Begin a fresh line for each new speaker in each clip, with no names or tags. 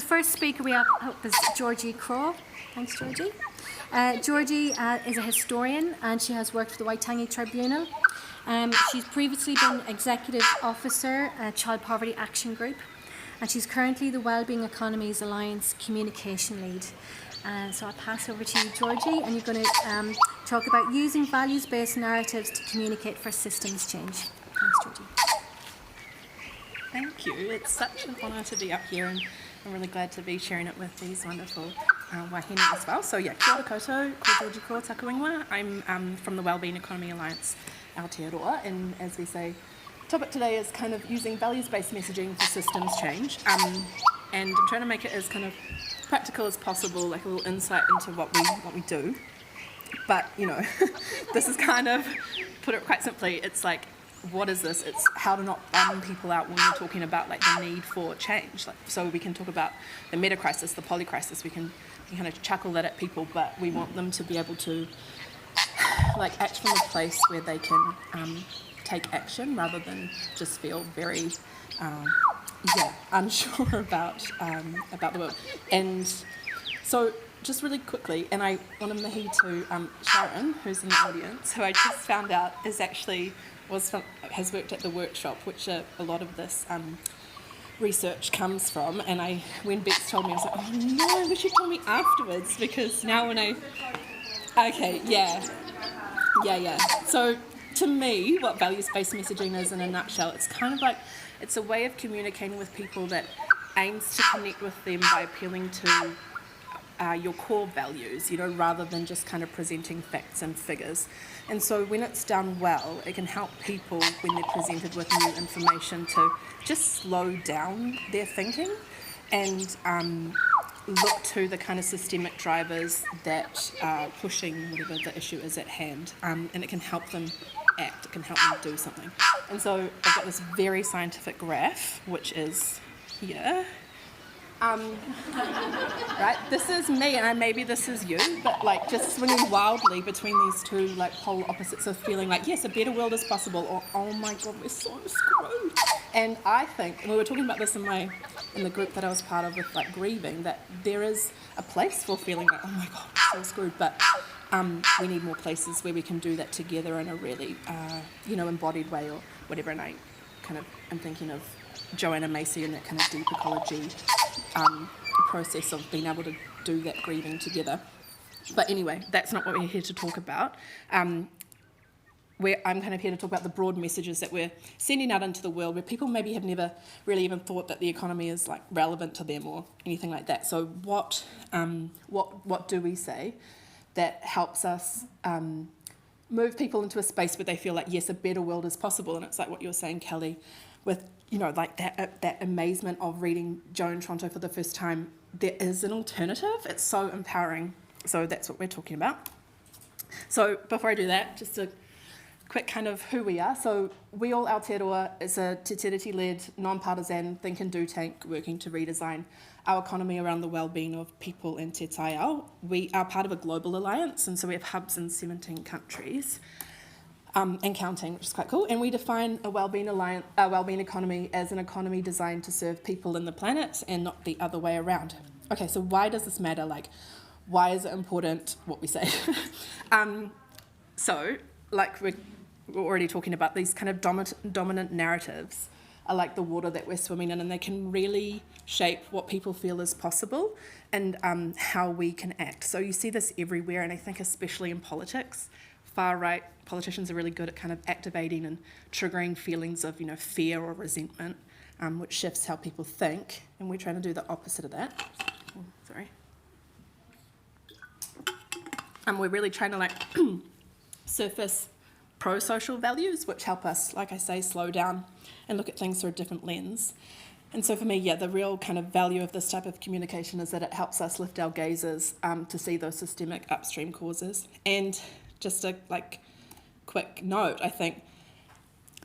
The first speaker we have up is Georgie Craw. Thanks, Georgie. Georgie is a historian and she has worked for the Waitangi Tribunal. She's previously been Executive Officer at Child Poverty Action Group, and she's currently the Wellbeing Economies Alliance Communication Lead. So I'll pass over to you, Georgie, and you're going to talk about using values-based narratives to communicate for systems change. Thanks, Georgie.
Thank you. It's such an honour to be up here, and I'm really glad to be sharing it with these wonderful wahine as well. So yeah, kia ora koutou, ko Georgie Craw, taka wingwa. I'm from the Wellbeing Economy Alliance, Aotearoa, and as we say, topic today is kind of using values-based messaging for systems change, and I'm trying to make it as kind of practical as possible, like a little insight into what we do. But you know, this is kind of, put it quite simply, it's like, what is this? It's how to not bum people out when we're talking about like the need for change. Like, so we can talk about the meta crisis, the poly crisis. We can kind of chuckle that at people, but we want them to be able to like act from a place where they can take action rather than just feel very unsure about the world. And so just really quickly, and I want to mahi to Sharon, who's in the audience, who I just found out has worked at the workshop, which a lot of this research comes from. And when Bex told me, I was like, oh no, I wish you'd told me afterwards, because now when okay, yeah. So to me, what values-based messaging is in a nutshell, it's kind of like, it's a way of communicating with people that aims to connect with them by appealing to your core values, you know, rather than just kind of presenting facts and figures. And so when it's done well, it can help people when they're presented with new information to just slow down their thinking and look to the kind of systemic drivers that are pushing whatever the issue is at hand, and it can help them act, it can help them do something. And so I've got this very scientific graph, which is here. Right, this is me, and maybe this is you, but like just swinging wildly between these two like polar opposites of feeling like, yes, a better world is possible, or oh my god, we're so screwed. And I think, and we were talking about this in the group that I was part of with like grieving, that there is a place for feeling like, oh my god, we're so screwed, but we need more places where we can do that together in a really embodied way or whatever. And I'm thinking of Joanna Macy and that kind of deep ecology process of being able to do that grieving together. But anyway, that's not what we're here to talk about. I'm kind of here to talk about the broad messages that we're sending out into the world, where people maybe have never really even thought that the economy is like relevant to them or anything like that. So what do we say that helps us move people into a space where they feel like, yes, a better world is possible? And it's like what you were saying, Kelly, with, you know, like that amazement of reading Joan Toronto for the first time. There is an alternative. It's so empowering. So that's what we're talking about. So before I do that, just a quick kind of who we are. So We All Aotearoa is a Te Tiriti-led, non-partisan think and do tank working to redesign our economy around the well-being of people in Te Taiao. We are part of a global alliance, and so we have hubs in 17 countries. And counting, which is quite cool. And we define a wellbeing economy as an economy designed to serve people and the planet, and not the other way around. Okay, so why does this matter? Like, why is it important what we say? So, like we're already talking about, these kind of dominant narratives are like the water that we're swimming in, and they can really shape what people feel is possible and how we can act. So you see this everywhere, and I think especially in politics. Far-right politicians are really good at kind of activating and triggering feelings of, you know, fear or resentment, which shifts how people think, and we're trying to do the opposite of that. Oh, sorry. We're really trying to like surface pro-social values, which help us, like I say, slow down and look at things through a different lens. And so for me, yeah, the real kind of value of this type of communication is that it helps us lift our gazes to see those systemic upstream causes. And just a quick note, I think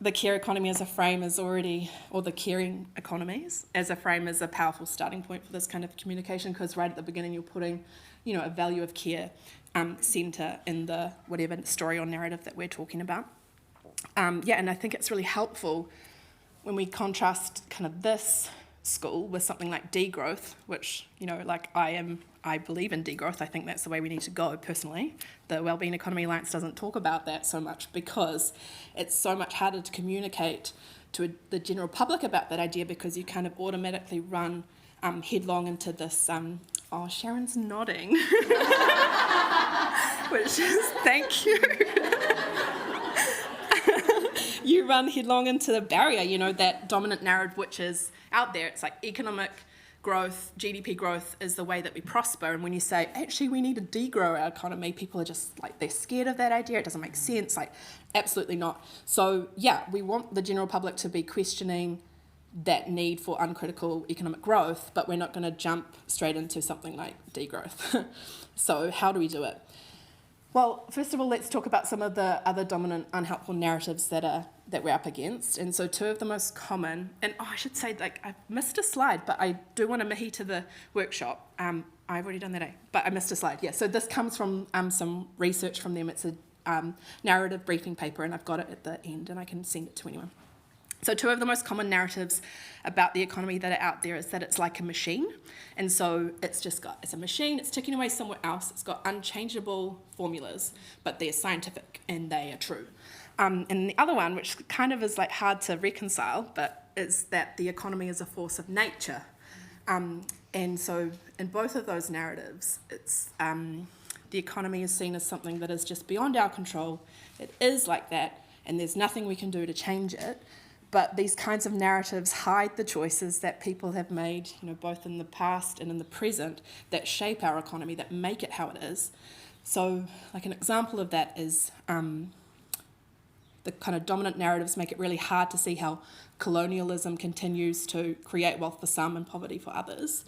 the care economy as a frame is already, or the caring economies as a frame, is a powerful starting point for this kind of communication, because right at the beginning you're putting, you know, a value of care centre in the whatever story or narrative that we're talking about. And I think it's really helpful when we contrast kind of this school with something like degrowth, which, like I believe in degrowth. I think that's the way we need to go personally. The Wellbeing Economy Alliance doesn't talk about that so much because it's so much harder to communicate to the general public about that idea, because you kind of automatically run headlong into this, Sharon's nodding, which is, thank you. You run headlong into the barrier, that dominant narrative which is out there. It's like economic growth, GDP growth is the way that we prosper. And when you say, actually, we need to degrow our economy, people are just like, they're scared of that idea. It doesn't make sense. Like, absolutely not. So, yeah, we want the general public to be questioning that need for uncritical economic growth, but we're not going to jump straight into something like degrowth. So how do we do it? Well, first of all, let's talk about some of the other dominant unhelpful narratives that we're up against. And so two of the most common, and I should say, I missed a slide, but I do want to mihi to the workshop. I've already done that, but I missed a slide. Yeah, so this comes from some research from them. It's a narrative briefing paper, and I've got it at the end, and I can send it to anyone. So two of the most common narratives about the economy that are out there is that it's like a machine. And so it's a machine, it's ticking away somewhere else, it's got unchangeable formulas, but they're scientific and they are true. And the other one, which kind of is hard to reconcile, but is that the economy is a force of nature. And so in both of those narratives, it's the economy is seen as something that is just beyond our control. It is like that, and there's nothing we can do to change it. But these kinds of narratives hide the choices that people have made, both in the past and in the present, that shape our economy, that make it how it is. So, an example of that is the kind of dominant narratives make it really hard to see how colonialism continues to create wealth for some and poverty for others.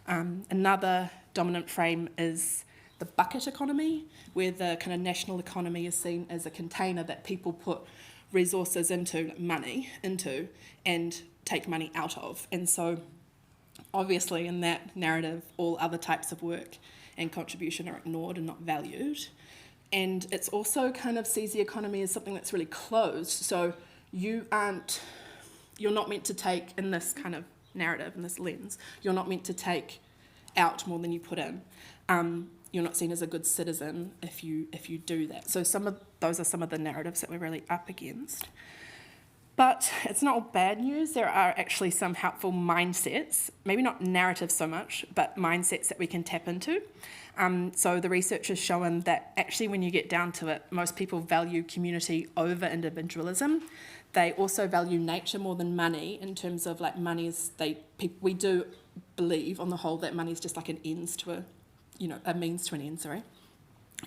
Another dominant frame is the bucket economy, where the kind of national economy is seen as a container that people put resources into, money into, and take money out of. And so obviously in that narrative, all other types of work and contribution are ignored and not valued. And it's also kind of sees the economy as something that's really closed. So you're not meant to take, in this kind of narrative, in this lens, you're not meant to take out more than you put in. You're not seen as a good citizen if you do that. So those are some of the narratives that we're really up against. But it's not all bad news. There are actually some helpful mindsets, maybe not narratives so much, but mindsets that we can tap into. So the research has shown that actually when you get down to it, most people value community over individualism. They also value nature more than money, in terms of we do believe on the whole that money is just like an ends to a means to an end, sorry.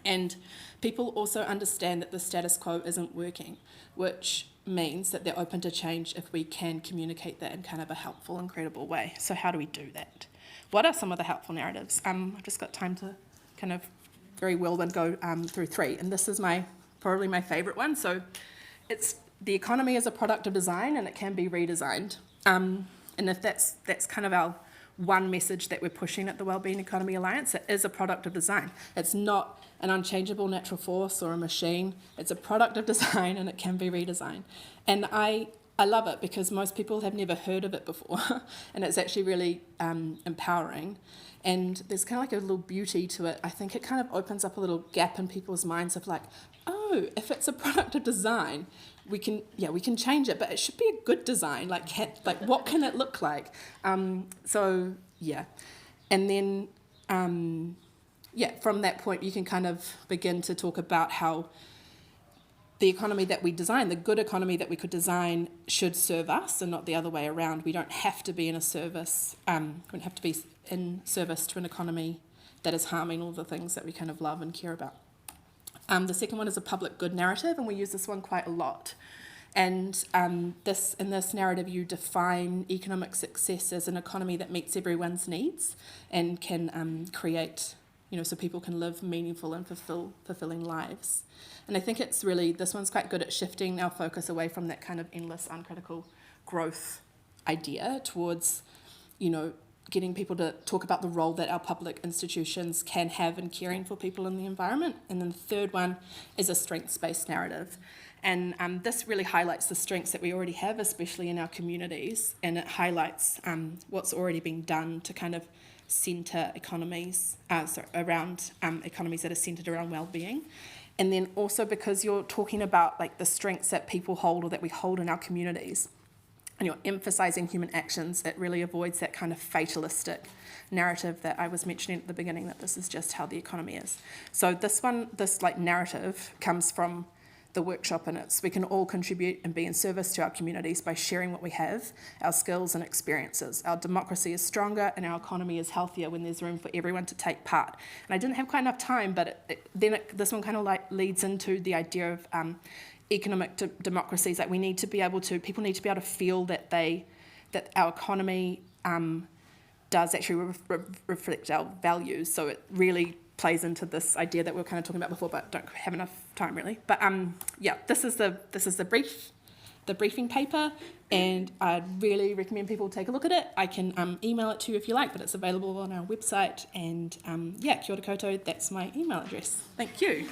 And people also understand that the status quo isn't working, which means that they're open to change if we can communicate that in kind of a helpful and credible way. So how do we do that? What are some of the helpful narratives? I've just got time to kind of very whirlwind go through three, and this is probably my favourite one. So it's the economy is a product of design and it can be redesigned. And if that's kind of our one message that we're pushing at the Wellbeing Economy Alliance, it is a product of design. It's not an unchangeable natural force or a machine. It's a product of design and it can be redesigned. And I love it because most people have never heard of it before and it's actually really empowering. And there's kind of a little beauty to it. I think it kind of opens up a little gap in people's minds of if it's a product of design, we can change it, but it should be a good design. What can it look like? And then from that point you can kind of begin to talk about how the economy that we design, the good economy that we could design, should serve us and not the other way around. We don't have to be in service to an economy that is harming all the things that we kind of love and care about. The second one is a public good narrative, and we use this one quite a lot. And in this narrative, you define economic success as an economy that meets everyone's needs and can create, so people can live meaningful and fulfilling lives. And I think this one's quite good at shifting our focus away from that kind of endless, uncritical growth idea towards, getting people to talk about the role that our public institutions can have in caring for people in the environment. And then the third one is a strengths-based narrative. And this really highlights the strengths that we already have, especially in our communities, and it highlights what's already been done to kind of centre economies, around economies that are centred around well-being. And then also because you're talking about like the strengths that people hold or that we hold in our communities, and you're emphasising human actions, it really avoids that kind of fatalistic narrative that I was mentioning at the beginning, that this is just how the economy is. So this like narrative comes from the workshop, and it's we can all contribute and be in service to our communities by sharing what we have, our skills and experiences. Our democracy is stronger and our economy is healthier when there's room for everyone to take part. And I didn't have quite enough time, but this one kind of like leads into the idea of economic democracies. Like people need to be able to feel that our economy does actually reflect our values. So it really plays into this idea that we were kind of talking about before, but don't have enough time really. But this is the briefing paper, and I'd really recommend people take a look at it. I can email it to you if you like, but it's available on our website. And kia ora koutou, that's my email address. Thank you.